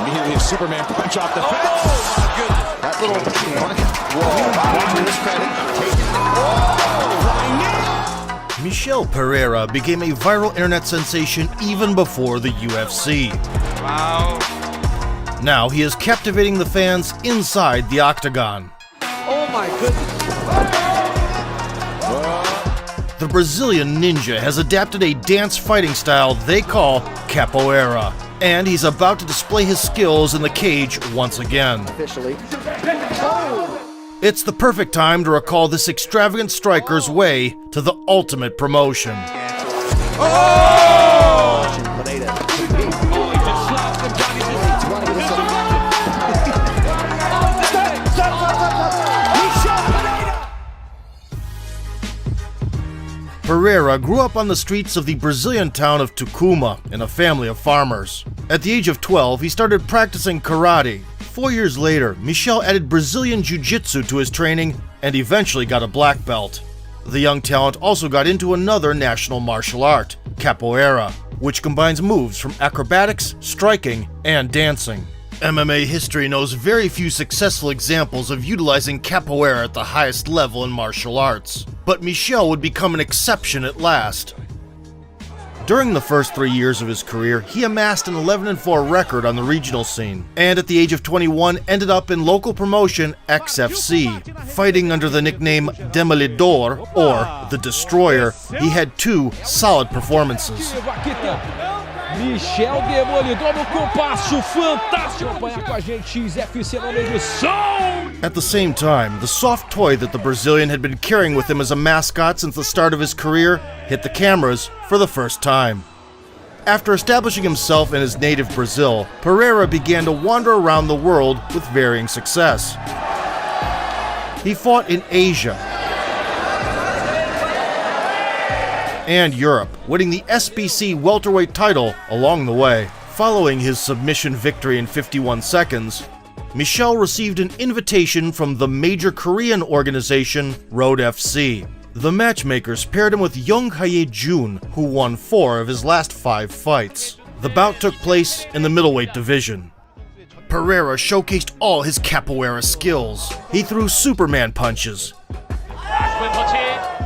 Immediately a Superman punch off the fence. Oh, my goodness. That little to his credit. Michel Pereira became a viral internet sensation even before the UFC. Wow. Now he is captivating the fans inside the octagon. Oh, my goodness. The Brazilian ninja has adapted a dance fighting style they call Capoeira, and he's about to display his skills in the cage once again. Officially. It's the perfect time to recall this extravagant striker's way to the ultimate promotion. Pereira grew up on the streets of the Brazilian town of Tucumã in a family of farmers. At the age of 12, he started practicing karate. 4 years later, Michel added Brazilian Jiu-Jitsu to his training and eventually got a black belt. The young talent also got into another national martial art, Capoeira, which combines moves from acrobatics, striking, and dancing. MMA history knows very few successful examples of utilizing Capoeira at the highest level in martial arts, but Michel would become an exception at last. During the first 3 years of his career, he amassed an 11-4 record on the regional scene, and at the age of 21 ended up in local promotion XFC. Fighting under the nickname Demolidor, or the Destroyer, he had 2 solid performances. Michel Demolidor no compasso, fantástico, acompanhar com a gente XFC na edição. At the same time, the soft toy that the Brazilian had been carrying with him as a mascot since the start of his career hit the cameras for the first time. After establishing himself in his native Brazil, Pereira began to wander around the world with varying success. He fought in Asia and Europe, winning the SBC welterweight title along the way. Following his submission victory in 51 seconds, Michel received an invitation from the major Korean organization Road FC. The matchmakers paired him with Young Hae-jun, who won 4 of his last 5 fights. The bout took place in the middleweight division. Pereira showcased all his capoeira skills. He threw Superman punches,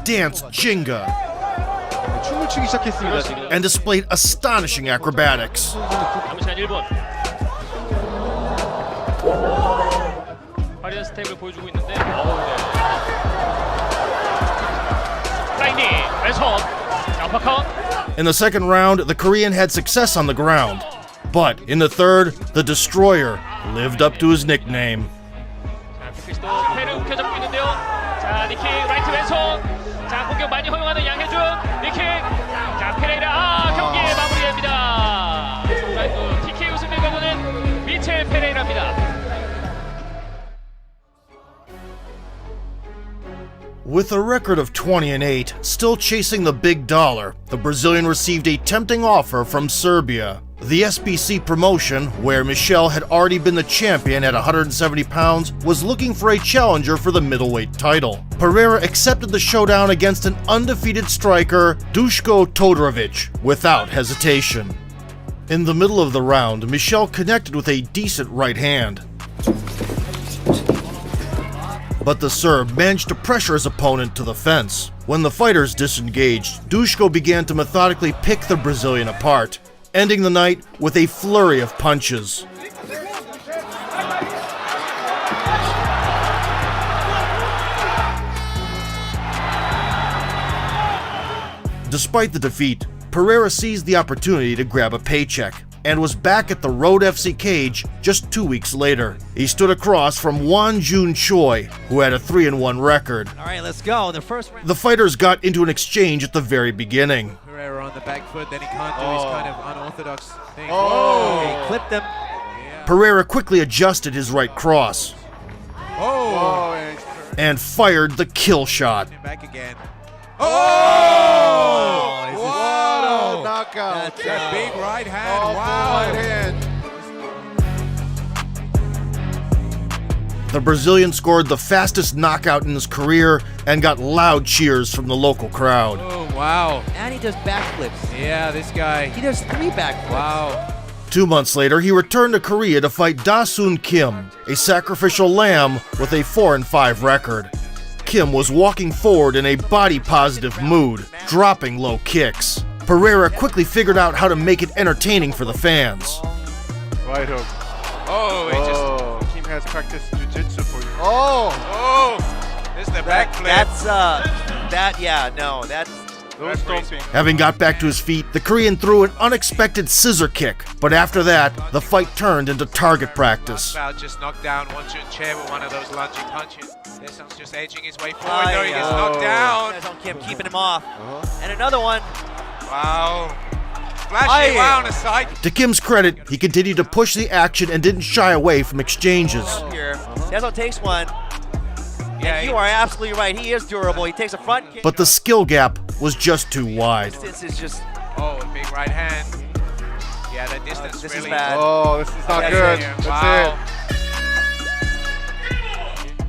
danced Jenga, and displayed astonishing acrobatics. In the second round, the Korean had success on the ground, but in the third, the Destroyer lived up to his nickname. With a record of 20-8, still chasing the big dollar, the Brazilian received a tempting offer from Serbia. The SBC promotion, where Michel had already been the champion at 170 pounds, was looking for a challenger for the middleweight title. Pereira accepted the showdown against an undefeated striker, Duško Todorovic, without hesitation. In the middle of the round, Michel connected with a decent right hand, but the Serb managed to pressure his opponent to the fence. When the fighters disengaged, Duško began to methodically pick the Brazilian apart, ending the night with a flurry of punches. Despite the defeat, Pereira seized the opportunity to grab a paycheck and was back at the Road FC cage just 2 weeks later. He stood across from Won Jun Choi, who had a 3-1 record. All right, let's go. The fighters got into an exchange at the very beginning. Pereira on the back foot, then he can't do his kind of unorthodox thing. Oh. He clipped him. Yeah. Pereira quickly adjusted his right cross Oh. and fired the kill shot. Back again. Oh! Wow. Knockout. That's a big right hand. Oh, Wow. right hand. The Brazilian scored the fastest knockout in his career and got loud cheers from the local crowd. Oh, wow. And he does backflips. Yeah, this guy. He does 3 backflips. Wow. 2 months later, he returned to Korea to fight Da-Soon Kim, a sacrificial lamb with a 4-5 record. Kim was walking forward in a body-positive mood, dropping low kicks. Pereira quickly figured out how to make it entertaining for the fans. Right hook. Oh, Kim has practiced jiu-jitsu for you. this is the back flip. No stomping. Having got back to his feet, the Korean threw an unexpected scissor kick, but after that, the fight turned into target practice. About just knocked down one chair with one of those lunging punches. This one's just edging his way forward. No, he gets knocked down. That's on Kim, keeping him off. And another one. Wow. Flashy, wow, on the side. To Kim's credit, he continued to push the action and didn't shy away from exchanges. Here. Dezo takes one. Yeah, And you are absolutely right. He is durable. He takes a front kick. But the skill gap was just too wide. This is just. Oh, a big right hand. Yeah, that distance This really. is bad. Oh, this is not That's good. it. That's Wow.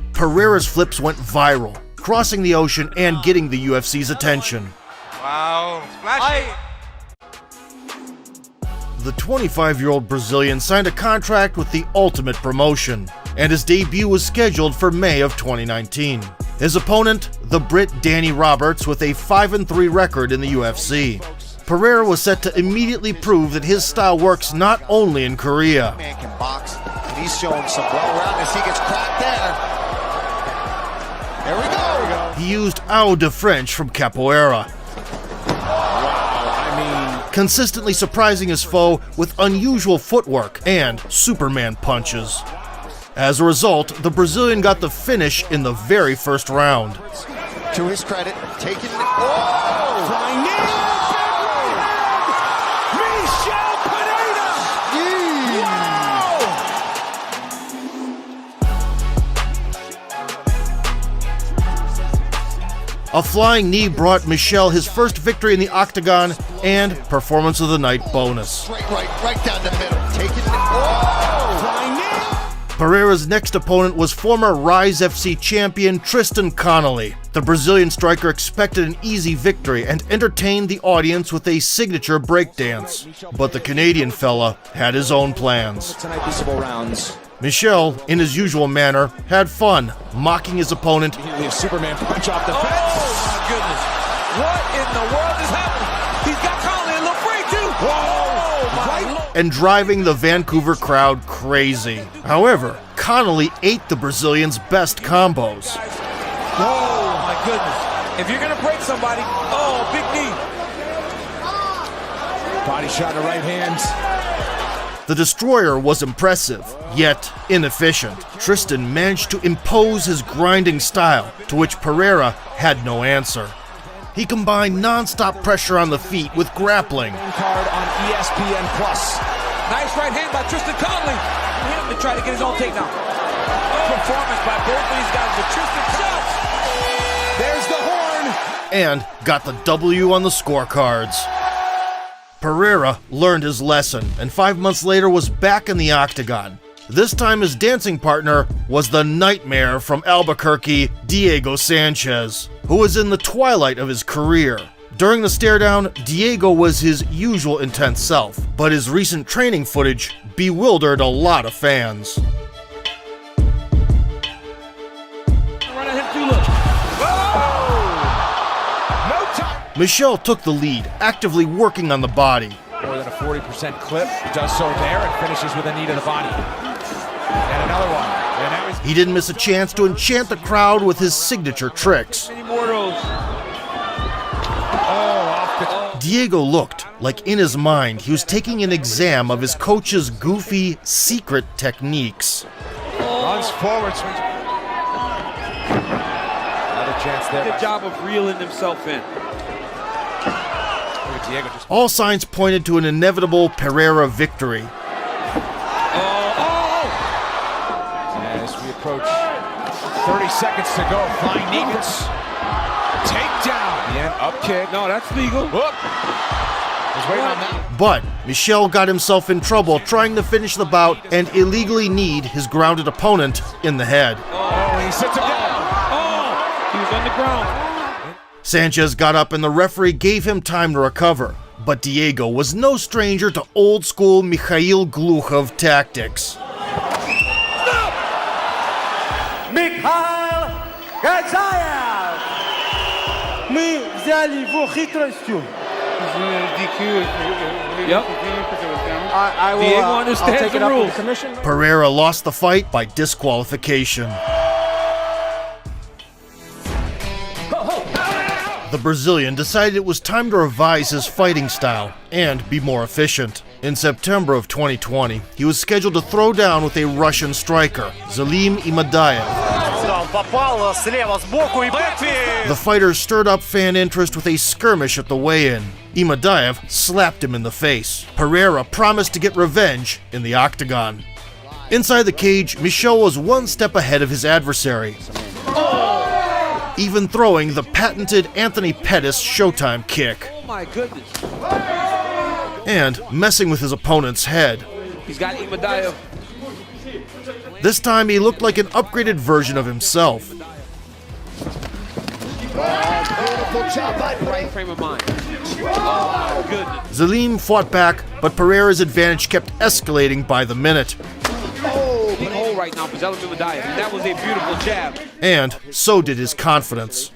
it. Pereira's flips went viral, crossing the ocean and getting the UFC's attention. Wow. Splashy. The 25-year-old Brazilian signed a contract with the Ultimate Promotion, and his debut was scheduled for May of 2019. His opponent, the Brit Danny Roberts, with a 5-3 record in the UFC. Pereira was set to immediately prove that his style works not only in Korea. Man can box, and he's showing some well-roundedness. He gets cracked there. There we go. He used Ao de French from Capoeira, consistently surprising his foe with unusual footwork and Superman punches. As a result, the Brazilian got the finish in the very first round. To his credit, taking flying knee. Michel Pereira. A flying knee brought Michel his first victory in the octagon and Performance of the Night bonus. Straight right down the middle. Taking flying knee. Pereira's next opponent was former Rise FC champion Tristan Connolly. The Brazilian striker expected an easy victory and entertained the audience with a signature breakdance. But the Canadian fella had his own plans. Michel, in his usual manner, had fun, mocking his opponent The Superman punch off the fence. Oh my goodness. What in the world is happening? He's got Conley in the break too. Oh my Lord. and driving the Vancouver crowd crazy. However, Connolly ate the Brazilian's best combos. Oh my goodness. If you're gonna break somebody, oh, big knee. Body shot in the right hand. The destroyer was impressive, yet inefficient. Tristan managed to impose his grinding style, to which Pereira had no answer. He combined non-stop pressure on the feet with grappling. Card on ESPN+. Nice right hand by Tristan Connolly. Him to try to get his own takedown. Performance by both of these guys, but Tristan shots. There's the horn. And got the W on the scorecards. Pereira learned his lesson, and 5 months later was back in the octagon. This time his dancing partner was the nightmare from Albuquerque, Diego Sanchez, who was in the twilight of his career. During the stare-down, Diego was his usual intense self, but his recent training footage bewildered a lot of fans. Run at him too, look. Michel took the lead, actively working on the body. More than a 40% clip. Does so there and finishes with a knee to the body. And another one. And now he's He didn't miss a chance to enchant the crowd with his signature tricks. many more of those. Diego looked like in his mind he was taking an exam of his coach's goofy, secret techniques. Runs forward. Another chance there. Good job of reeling himself in. Diego just All signs pointed to an inevitable Pereira victory. as we approach 30 seconds to go. Flying knee. Takedown. The end up kick. No, that's legal. Whoop. Was waiting on that. But Michel got himself in trouble trying to finish the bout and illegally kneed his grounded opponent in the head. Oh, he sits him down. Oh, he was on the ground. Sanchez got up and the referee gave him time to recover. But Diego was no stranger to old-school Mikhail Glukhov tactics. Mikhail Gadzaev! Мы взяли его хитростью. Yep. I will, Diego I'll understands take it the up with rules. the commission. Pereira lost the fight by disqualification. The Brazilian decided it was time to revise his fighting style and be more efficient. In September of 2020, he was scheduled to throw down with a Russian striker, Zalim Imadaev. The fighter stirred up fan interest with a skirmish at the weigh-in. Imadaev slapped him in the face. Pereira promised to get revenge in the octagon. Inside the cage, Michel was one step ahead of his adversary, even throwing the patented Anthony Pettis Showtime kick, Oh my goodness. and messing with his opponent's head. He's got Imadaev. This time he looked like an upgraded version of himself. Right frame of mind. Oh my goodness. Zalim fought back, but Pereira's advantage kept escalating by the minute. Big hole right now for Zalim Imadaev. And that was a beautiful jab. And so did his confidence.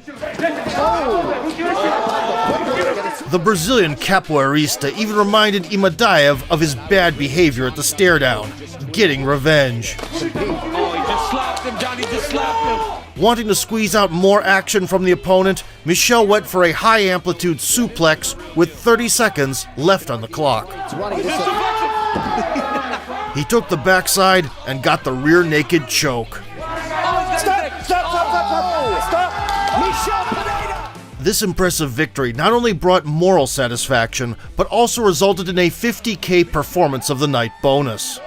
The Brazilian capoeirista even reminded Imadaev of his bad behavior at the stare-down, getting revenge. Oh, he just slapped him, Johnny just slapped him. Wanting to squeeze out more action from the opponent, Michel went for a high-amplitude suplex with 30 seconds left on the clock. He took the backside and got the rear naked choke. This impressive victory not only brought moral satisfaction, but also resulted in a $50K Performance of the Night bonus.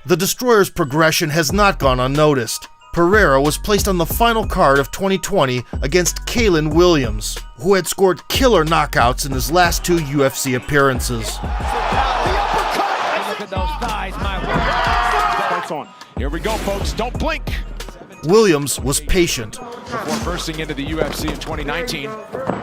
The Destroyer's progression has not gone unnoticed. Pereira was placed on the final card of 2020 against Kalen Williams, who had scored killer knockouts in his last 2 UFC appearances. Look at those thighs, my Fights on. Here we go, folks. Don't blink. Williams was patient Before bursting into the UFC in 2019,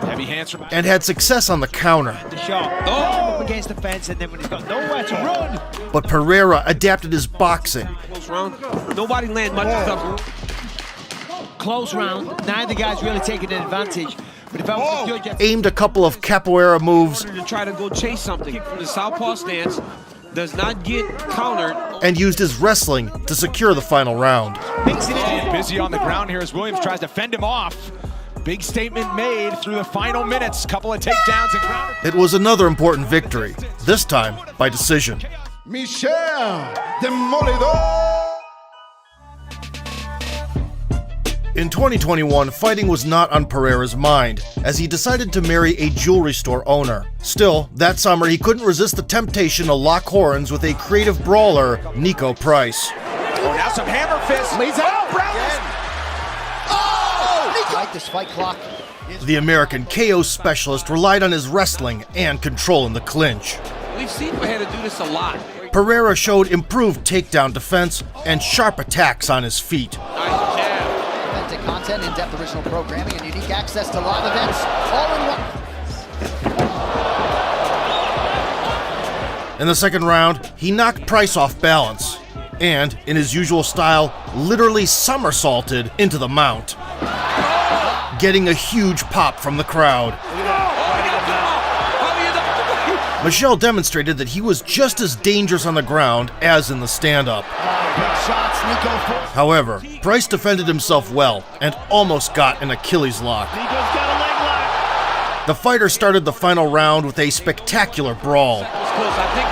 heavy hands from and had success on the counter, the shot. Oh, up against the fence, and then when he's got nowhere to run. but Pereira adapted his boxing Close round. Nobody landed much stuff. Close round. Neither guy's really taking an advantage. But if I was to judge, aimed a couple of capoeira moves, To try to go chase something from the southpaw stance, does not get countered. and used his wrestling to secure the final round. busy on the ground here as Williams tries to fend him off. Big statement made through the final minutes. Couple of takedowns and ground. It was another important victory, this time by decision. Michel Demolidor! In 2021, fighting was not on Pereira's mind, as he decided to marry a jewelry store owner. Still, that summer he couldn't resist the temptation to lock horns with a creative brawler, Nico Price. Oh, now some hammer fists. Lays it out, Brown! This fight clock. The American KO specialist relied on his wrestling and control in the clinch. We've seen him had to do this a lot. Pereira showed improved takedown defense and sharp attacks on his feet. Nice jab. Authentic content, in-depth original programming, and unique access to live events, all in one. In the second round, he knocked Price off balance and, in his usual style, literally somersaulted into the mount, getting a huge pop from the crowd. Michel demonstrated that he was just as dangerous on the ground as in the stand-up. However, Price defended himself well and almost got an Achilles lock. The fighter started the final round with a spectacular brawl. That was close. I think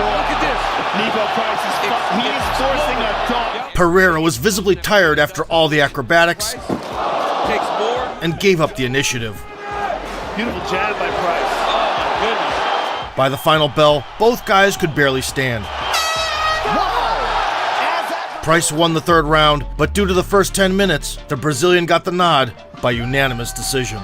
look at this. Nico Price is forcing a dog. Pereira was visibly tired after all the acrobatics Takes more. and gave up the initiative. Beautiful jab by Price. Oh my goodness. By the final bell, both guys could barely stand. Price won the third round, but due to the first 10 minutes, the Brazilian got the nod by unanimous decision.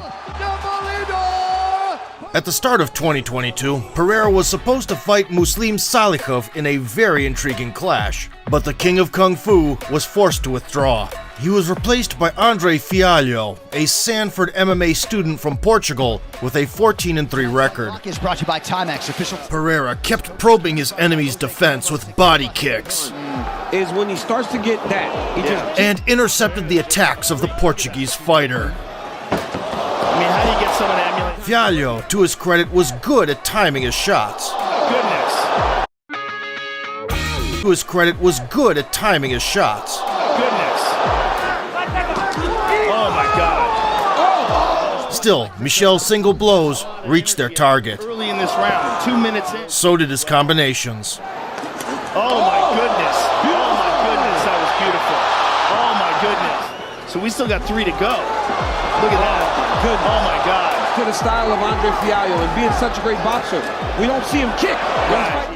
At the start of 2022, Pereira was supposed to fight Muslim Salikhov in a very intriguing clash, but the king of Kung Fu was forced to withdraw. He was replaced by Andre Fialho, a Sanford MMA student from Portugal with a 14-3 record. Is brought to you by Timex official. Pereira kept probing his enemy's defense with body kicks Is when he starts to get that. He just and intercepted the attacks of the Portuguese fighter. I mean, how do you get someone to emulate? Fialho, to his credit, was good at timing his shots. Goodness. To his credit, was good at timing his shots. Goodness. Oh my God. Still, Michel's single blows reached their target. Early in this round, 2 minutes in. So did his combinations. Oh my goodness. Oh my goodness, that was beautiful. Oh my goodness. So we still got 3 to go. Look at that. Good. Oh my God. to the style of Andre Fialho and being such a great boxer. We don't see him kick.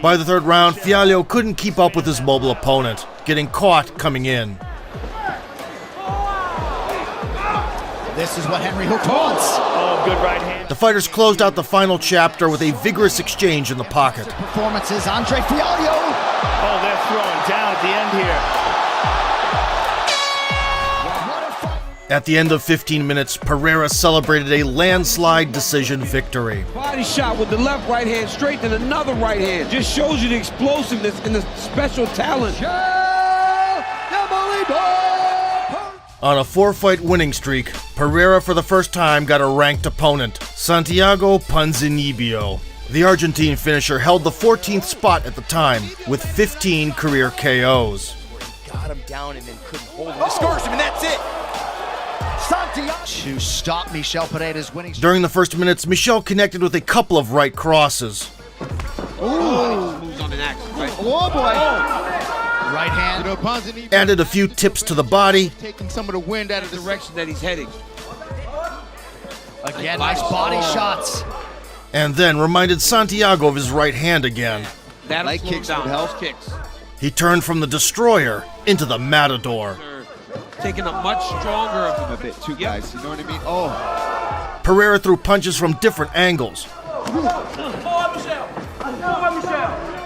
By the third round, Fialho couldn't keep up with his mobile opponent, getting caught coming in. This is what Henry Hook wants. Oh, good right hand. The fighters closed out the final chapter with a vigorous exchange in the pocket. Performances, Andre Fialho. Oh, they're throwing down at the end here. At the end of 15 minutes, Pereira celebrated a landslide decision victory. Body shot with the left right hand straight and another right hand. Just shows you the explosiveness and the special talent. On a 4-fight winning streak, Pereira for the first time got a ranked opponent, Santiago Ponzinibbio. The Argentine finisher held the 14th spot at the time, with 15 career KOs. Got him down and then couldn't hold him. Scores him and that's it. To stop Michel Pereira's winning streak. During the first minutes, Michel connected with a couple of right crosses. Moves on the next. Right. Oh boy! Right hand. Added a few tips to the body. Taking some of the wind out of The direction that he's heading. Again, nice body shots. And then reminded Santiago of his right hand again. That Leg kicks down. Those kicks. He turned from the destroyer into the matador. Taking a much stronger of him a bit too, guys. You know what I mean? Oh. Pereira threw punches from different angles,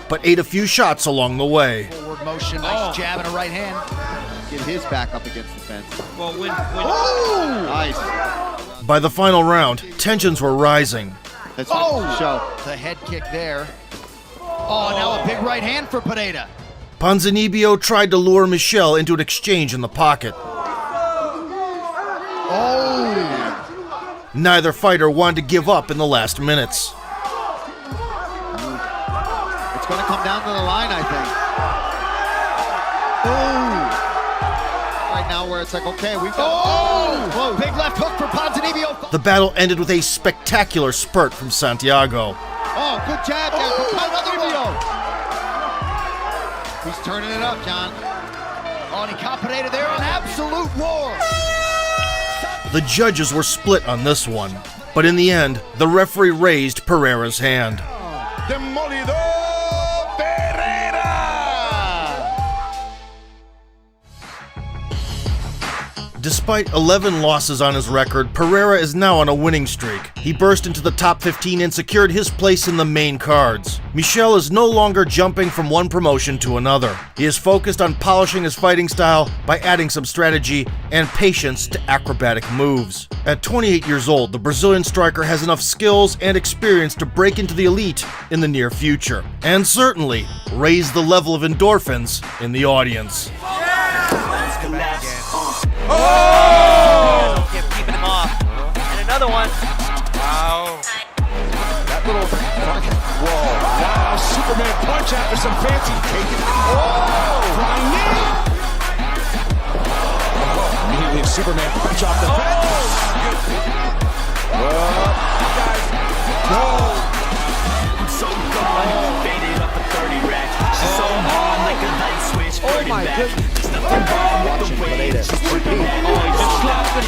but ate a few shots along the way. Forward motion, nice jab and a right hand. Get his back up against the fence. Well, when Nice. By the final round, tensions were rising. That's show. The head kick there. Oh, now a big right hand for Pereira. Ponzinibbio tried to lure Michel into an exchange in the pocket. Oh! Neither fighter wanted to give up in the last minutes. It's going to come down to the line, I think. Right now where it's like, okay, we've got... Whoa! Big left hook for Ponzinibbio. The battle ended with a spectacular spurt from Santiago. Oh, good jab there from Ponzinibbio. He's turning it up, John. Oh, and he caught Pereira there on absolute roar. The judges were split on this one, but in the end, the referee raised Pereira's hand. Demolidor Pereira! Despite 11 losses on his record, Pereira is now on a winning streak. He burst into the top 15 and secured his place in the main cards. Michel is no longer jumping from one promotion to another. He is focused on polishing his fighting style by adding some strategy and patience to acrobatic moves. At 28 years old, the Brazilian striker has enough skills and experience to break into the elite in the near future, and certainly raise the level of endorphins in the audience. Oh! Kept keeping him off. And another one. Wow. That little... Whoa. Wow, Superman punch after some fancy taking. Flying knee. Immediately a Superman punch off the fence. I'm so gone, faded up a 30 rack. She's so on like a light switch. Oh my goodness. There's nothing wrong with the way she's working that. Oh, he just slapped the